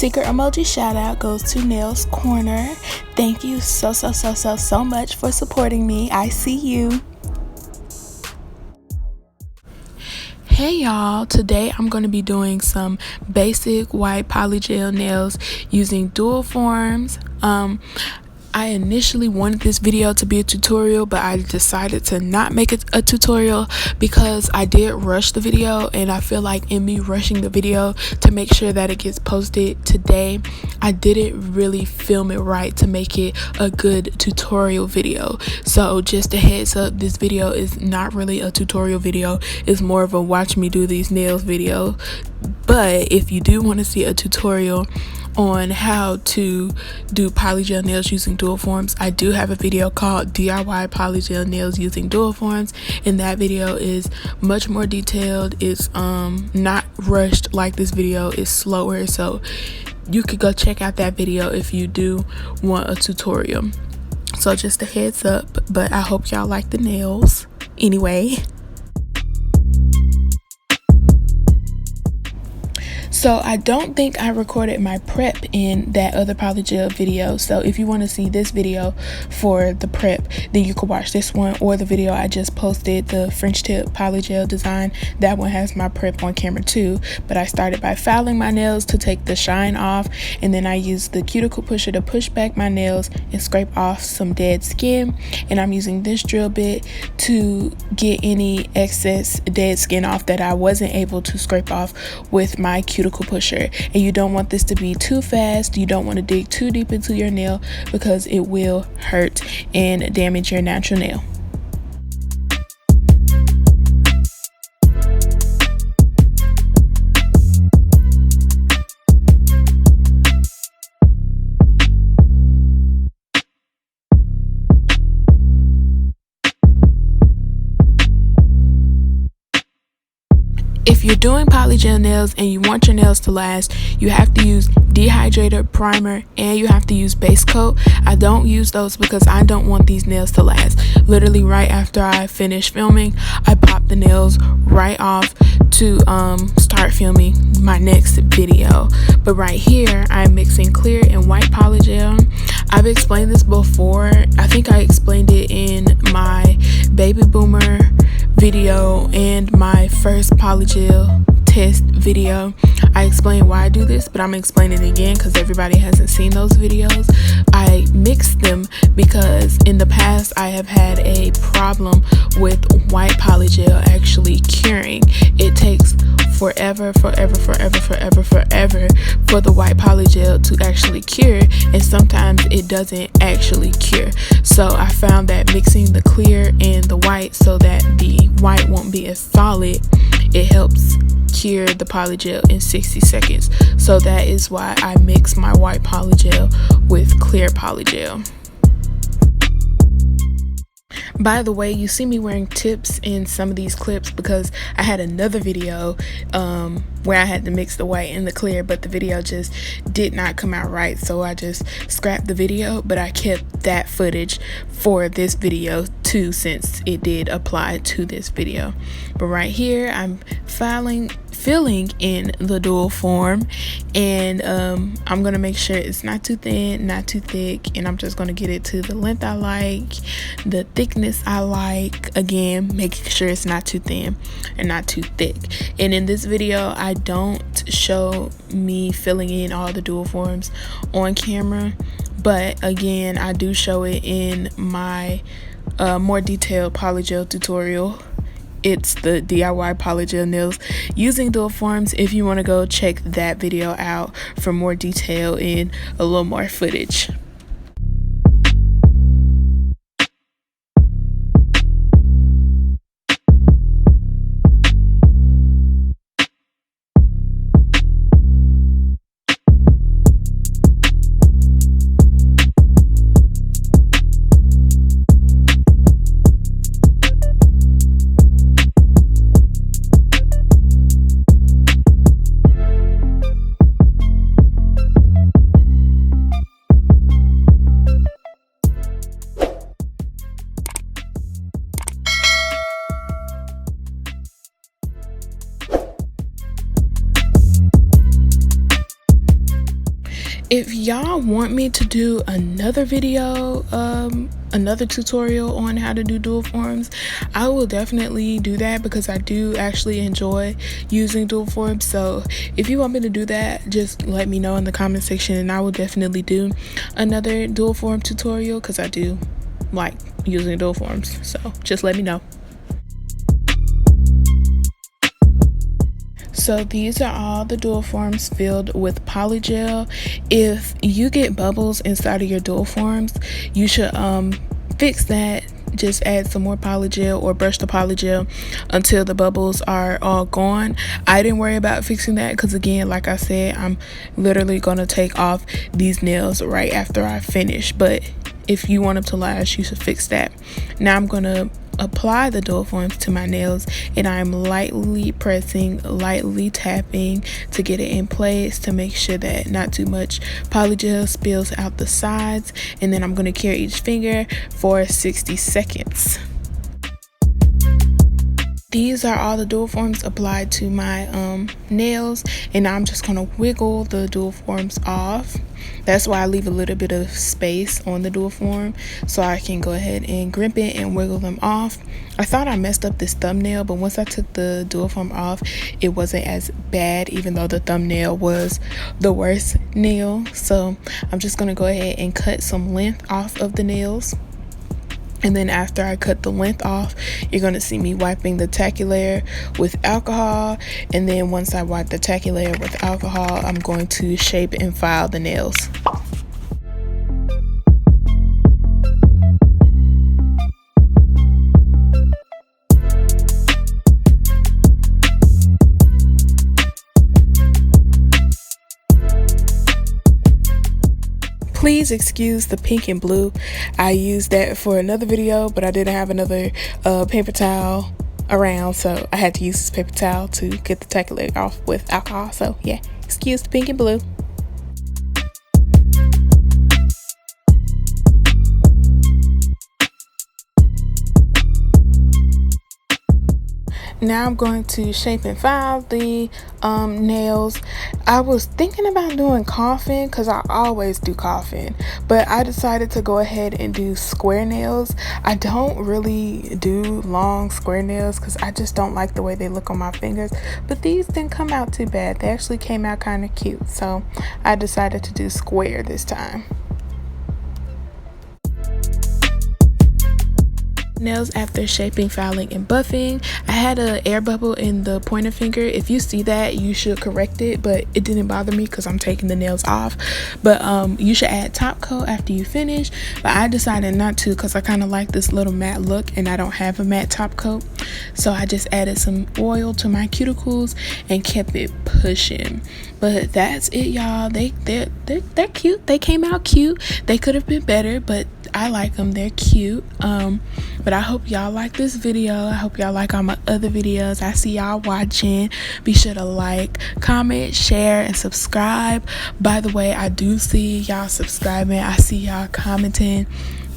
Secret emoji shout out goes to Nails Corner. Thank you so much for supporting me. I see you. Hey y'all, today I'm going to be doing some basic white polygel nails using dual forms. I initially wanted this video to be a tutorial, but I decided to not make it a tutorial because I did rush the video, and I feel like in me rushing the video to make sure that it gets posted today, I didn't really film it right to make it a good tutorial video. So just a heads up, this video is not really a tutorial video. It's more of a watch me do these nails video. But if you do want to see a tutorial on how to do polygel nails using dual forms, I do have a video called DIY polygel nails using dual forms, and that video is much more detailed. It's not rushed like this video. Is slower, so you could go check out that video if you do want a tutorial. So just a heads up, but I hope y'all like the nails anyway. So I don't think I recorded my prep in that other polygel video. So if you want to see this video for the prep, then you can watch this one, or the video I just posted, the French tip polygel design. That one has my prep on camera too. But I started by filing my nails to take the shine off, and then I used the cuticle pusher to push back my nails and scrape off some dead skin. And I'm using this drill bit to get any excess dead skin off that I wasn't able to scrape off with my cuticle pusher. And you don't want this to be too fast. You don't want to dig too deep into your nail because it will hurt and damage your natural nail. If you're doing polygel nails and you want your nails to last, you have to use dehydrator, primer, and you have to use base coat. I don't use those because I don't want these nails to last. Literally right after I finish filming, I pop the nails right off to start filming my next video. But right here, I'm mixing clear and white polygel. I've explained this before. I think I explained it in my baby boomer video and my first polygel test video. I explained why I do this, but I'm explaining it again because everybody hasn't seen those videos. I mix them because in the past I have had a problem with white polygel actually curing. It takes forever for the white polygel to actually cure, and sometimes it doesn't actually cure. So I found that mixing the clear and the white so that the white won't be as solid, it helps cure the polygel in 60 seconds. So that is why I mix my white polygel with clear polygel. By the way, you see me wearing tips in some of these clips because I had another video where I had to mix the white and the clear, but the video just did not come out right, so I just scrapped the video, but I kept that footage for this video too since it did apply to this video. But right here I'm filling in the dual form, and I'm gonna make sure it's not too thin, not too thick, and I'm just gonna get it to the length I like, the thickness I like, again making sure it's not too thin and not too thick. And in this video I don't show me filling in all the dual forms on camera, but again I do show it in my more detailed polygel tutorial. It's the DIY polygel nails using dual forms. If you want to go check that video out for more detail and a little more footage. If y'all want me to do another video, another tutorial on how to do dual forms, I will definitely do that because I do actually enjoy using dual forms. So if you want me to do that, just let me know in the comment section and I will definitely do another dual form tutorial because I do like using dual forms. So just let me know. So these are all the dual forms filled with Polygel. If you get bubbles inside of your dual forms, you should fix that. Just add some more Polygel or brush the Polygel until the bubbles are all gone. I didn't worry about fixing that because, again, like I said, I'm literally going to take off these nails right after I finish. But if you want them to last, you should fix that. Now I'm going to apply the dual forms to my nails, and I'm lightly pressing, lightly tapping to get it in place to make sure that not too much polygel spills out the sides. And then I'm going to cure each finger for 60 seconds. These are all the dual forms applied to my nails, and I'm just going to wiggle the dual forms off. That's why I leave a little bit of space on the dual form so I can go ahead and grip it and wiggle them off. I thought I messed up this thumbnail, but once I took the dual form off, it wasn't as bad, even though the thumbnail was the worst nail. So I'm just going to go ahead and cut some length off of the nails. And then after I cut the length off, you're going to see me wiping the tacky layer with alcohol. And then once I wipe the tacky layer with alcohol, I'm going to shape and file the nails. Please excuse the pink and blue. I used that for another video, but I didn't have another paper towel around, so I had to use this paper towel to get the tacky layer off with alcohol. So yeah, excuse the pink and blue. Now I'm going to shape and file the nails. I was thinking about doing coffin because I always do coffin, but I decided to go ahead and do square nails. I don't really do long square nails because I just don't like the way they look on my fingers, but these didn't come out too bad. They actually came out kind of cute, so I decided to do square this time. Nails after shaping, filing, and buffing. I had an air bubble in the pointer finger. If you see that, you should correct it, but it didn't bother me because I'm taking the nails off. But you should add top coat after you finish, but I decided not to because I kind of like this little matte look and I don't have a matte top coat. So I just added some oil to my cuticles and kept it pushing. But that's it, y'all. They're cute. They came out cute. They could have been better, but I like them. They're cute. But I hope y'all like this video. I hope y'all like all my other videos. I see y'all watching. Be sure to like, comment, share, and subscribe. By the way, I do see y'all subscribing. I see y'all commenting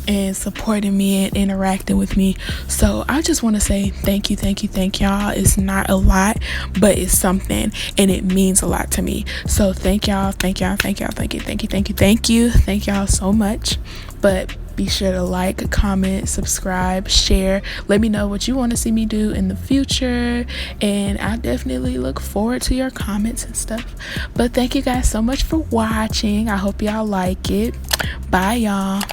and supporting me and interacting with me. So I just want to say thank you y'all. It's not a lot, but it's something, and it means a lot to me. So thank y'all so much. But be sure to like, comment, subscribe, share. Let me know what you want to see me do in the future, and I definitely look forward to your comments and stuff. But thank you guys so much for watching. I hope y'all like it. Bye, y'all.